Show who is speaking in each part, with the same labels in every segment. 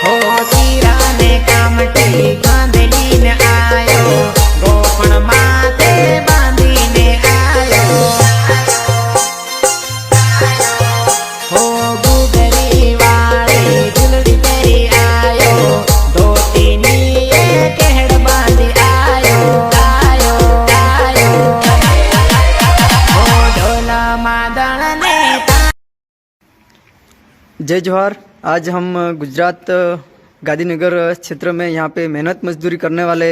Speaker 1: हो तीरा ने कामटी बांधली ने आयो गोपण माथे बांधी ने आयो हो गुगरी वाले झुलड़ी पेरी आयो धोती नी केहड़ बांधी आयो आयो आयो हो ढोला मादल ने
Speaker 2: जय जोहार। आज हम गुजरात गांधीनगर क्षेत्र में यहाँ पे मेहनत मजदूरी करने वाले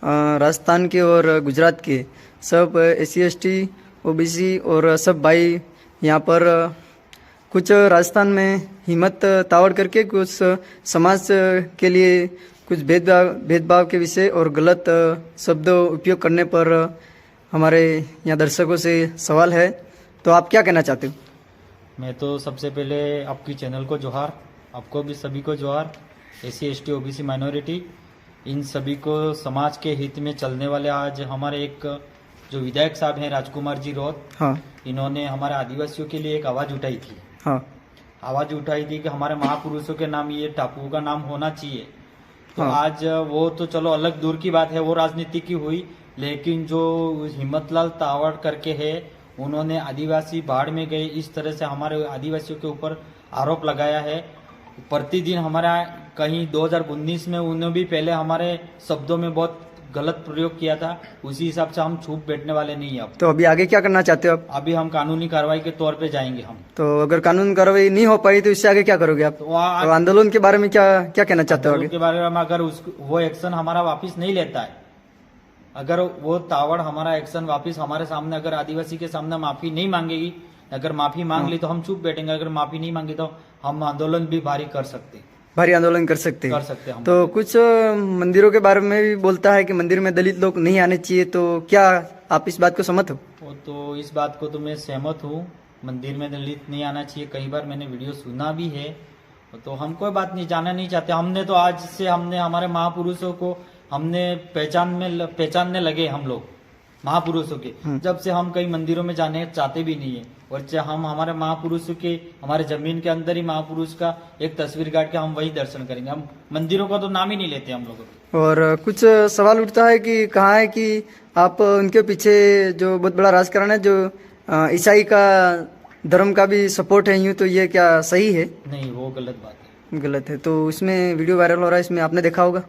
Speaker 2: राजस्थान के और गुजरात के सब SC ST OBC और सब भाई यहाँ पर कुछ राजस्थान में हिम्मत तावड़ करके कुछ समाज के लिए कुछ भेदभाव के विषय और गलत शब्द उपयोग करने पर हमारे यहाँ दर्शकों से सवाल है। तो आप क्या कहना चाहते हो?
Speaker 3: मैं तो सबसे पहले आपकी चैनल को जोहार, आपको भी सभी को जोहार। SC ST OBC माइनॉरिटी इन सभी को समाज के हित में चलने वाले आज हमारे एक जो विधायक साहब हैं राजकुमार जी रोहत,
Speaker 2: हाँ
Speaker 3: इन्होंने हमारे आदिवासियों के लिए एक आवाज़ उठाई थी।
Speaker 2: हाँ
Speaker 3: आवाज़ उठाई थी कि हमारे महापुरुषों के नाम ये टापू का नाम होना चाहिए। तो
Speaker 2: हाँ।
Speaker 3: आज वो तो चलो अलग दूर की बात है, वो राजनीति की हुई, लेकिन जो हिम्मतलाल तावड़ करके है उन्होंने आदिवासी बाढ़ में गए इस तरह से हमारे आदिवासियों के ऊपर आरोप लगाया है। प्रतिदिन हमारा कहीं 2019 में उन्होंने भी पहले हमारे शब्दों में बहुत गलत प्रयोग किया था, उसी हिसाब से हम चुप बैठने वाले नहीं हैं। अब
Speaker 2: तो अभी आगे क्या करना चाहते हो आप?
Speaker 3: अभी हम कानूनी कार्रवाई के तौर पे जाएंगे हम।
Speaker 2: तो अगर कानून कार्रवाई नहीं हो पाई तो इससे आगे क्या करोगे आप?
Speaker 3: तो
Speaker 2: तो आंदोलन के बारे में क्या क्या कहना चाहते हो आगे?
Speaker 3: के बारे में अगर वो एक्शन हमारा वापस नहीं लेता है, अगर वो तावड़ हमारा एक्शन वापस हमारे सामने अगर आदिवासी के सामने माफी नहीं मांगेगी, अगर माफी मांग ली तो हम चुप बैठेंगे, अगर माफी नहीं मांगी तो हम आंदोलन भी भारी कर सकते,
Speaker 2: भारी आंदोलन कर सकते हैं।
Speaker 3: हम।
Speaker 2: तो कुछ मंदिरों के बारे में भी बोलता है कि मंदिर में दलित लोग नहीं आने चाहिए, तो क्या आप इस बात को सहमत हो?
Speaker 3: वो तो इस बात को तो मैं सहमत हूँ, मंदिर में दलित नहीं आना चाहिए। कई बार मैंने वीडियो सुना भी है, तो हम कोई बात नहीं जाना नहीं चाहते। हमने तो आज से हमने हमारे महापुरुषों को हमने पहचानने लगे, हम लोग महापुरुषों के, जब से हम कई मंदिरों में जाने चाहते भी नहीं है। और हम हमारे महापुरुषों के हमारे जमीन के अंदर ही महापुरुष का एक तस्वीर काट के हम वही दर्शन करेंगे, हम मंदिरों का तो नाम ही नहीं लेते हम लोग।
Speaker 2: और कुछ सवाल उठता है कि कहाँ है कि आप उनके पीछे जो बहुत बड़ा राजकारण है, जो ईसाई का धर्म का भी सपोर्ट है, यूँ तो ये क्या सही है?
Speaker 3: नहीं, वो गलत बात है।
Speaker 2: गलत है। तो इसमें वीडियो वायरल हो रहा है, इसमें आपने देखा होगा?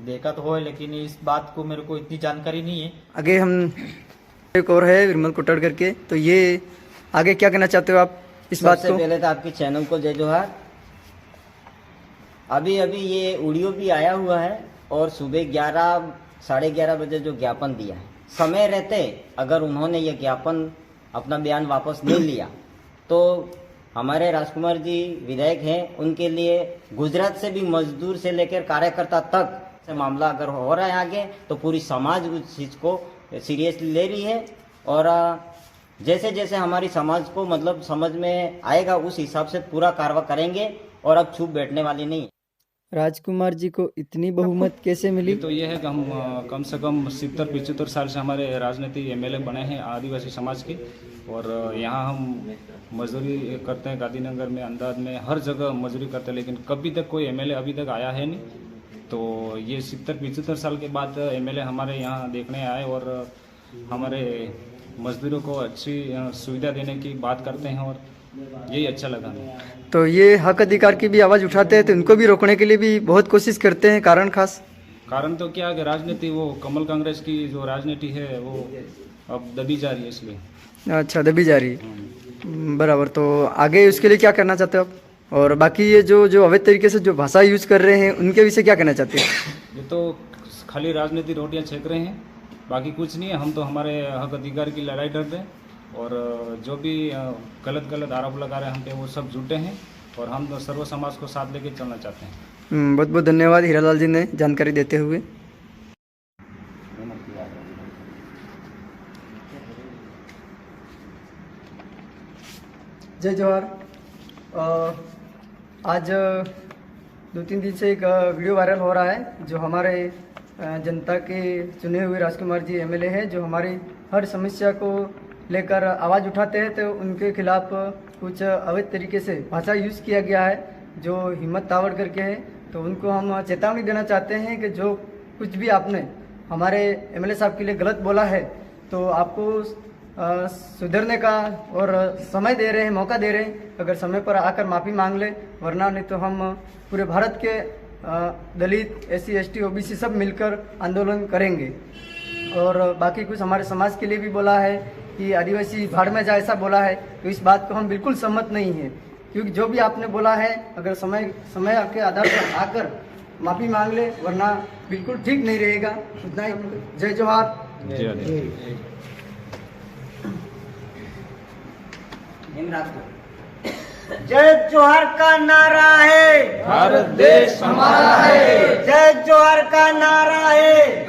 Speaker 3: देखा तो है, लेकिन इस बात को मेरे को इतनी जानकारी नहीं है।
Speaker 2: आगे हम एक और है विमल कोटड़ करके, तो ये आगे क्या कहना चाहते हो आप इस बात को?
Speaker 4: सबसे पहले तो आपकी चैनल को जय जोहार। अभी अभी ये ऑडियो भी आया हुआ है और सुबह 11 साढ़े 11 बजे जो ज्ञापन दिया है, समय रहते अगर उन्होंने ये ज्ञापन अपना बयान वापस नहीं लिया तो हमारे राजकुमार जी विधायक हैं, उनके लिए गुजरात से भी मजदूर से लेकर कार्यकर्ता तक से मामला अगर हो रहा है आगे, तो पूरी समाज उस चीज़ को सीरियसली ले रही है। और जैसे जैसे हमारी समाज को मतलब समझ में आएगा उस हिसाब से पूरा कार्रवाई करेंगे और अब चुप बैठने वाली नहीं।
Speaker 2: राजकुमार जी को इतनी बहुमत कैसे मिली?
Speaker 5: तो ये है कि हम कम से कम 70-75 साल से हमारे राजनीति MLA बने हैं आदिवासी समाज के, और यहाँ हम मजदूरी करते हैं गांधीनगर में, अंदाज में, हर जगह मजदूरी करते हैं, लेकिन कभी तक कोई MLA अभी तक आया है नहीं। तो ये 70-75 साल के बाद MLA हमारे यहाँ देखने आए और हमारे मजदूरों को अच्छी सुविधा देने की बात करते हैं, और यही अच्छा लगा हमें।
Speaker 2: तो ये हक अधिकार की भी आवाज़ उठाते हैं, तो इनको भी रोकने के लिए भी बहुत कोशिश करते हैं। कारण खास
Speaker 5: कारण तो क्या है कि राजनीति, वो कमल कांग्रेस की जो राजनीति है वो अब दबी जा रही है, इसलिए।
Speaker 2: अच्छा, दबी जा रही है, बराबर। तो आगे उसके लिए क्या करना चाहते हो आप? और बाकी ये जो अवैध तरीके से जो भाषा यूज कर रहे हैं, उनके विषय क्या कहना चाहते हैं?
Speaker 5: ये तो खाली राजनीति रोटियां छेक रहे हैं, बाकी कुछ नहीं है। हम तो हमारे हक अधिकार की लड़ाई लड़ते हैं, और जो भी गलत आरोप लगा रहे हैं हम पे, वो सब झूठे हैं, और हम तो सर्व समाज को साथ लेके चलना चाहते हैं।
Speaker 2: बहुत बहुत धन्यवाद हीरालाल जी ने जानकारी देते हुए। जय जोहार। आज 2-3 दिन से एक वीडियो वायरल हो रहा है, जो हमारे जनता के चुने हुए राजकुमार जी MLA हैं, जो हमारी हर समस्या को लेकर आवाज़ उठाते हैं। तो उनके खिलाफ कुछ अवैध तरीके से भाषा यूज़ किया गया है, जो हिम्मत तावड़ करके है। तो उनको हम चेतावनी देना चाहते हैं कि जो कुछ भी आपने हमारे एमएलए साहब के लिए गलत बोला है तो आपको सुधरने का और समय दे रहे हैं, मौका दे रहे हैं। अगर समय पर आकर माफ़ी मांग ले, वरना नहीं तो हम पूरे भारत के दलित, SC ST OBC सब मिलकर आंदोलन करेंगे। और बाकी कुछ हमारे समाज के लिए भी बोला है कि आदिवासी भाड़ में जाए, ऐसा बोला है, तो इस बात को हम बिल्कुल सहमत नहीं है, क्योंकि जो भी आपने बोला है अगर समय के आधार पर आकर माफ़ी मांग ले, वरना बिल्कुल ठीक नहीं रहेगा। उतना ही। जय जोहार।
Speaker 4: जय जोहार का नारा है,
Speaker 5: भारत देश हमारा है।
Speaker 4: जय जोहार का नारा है,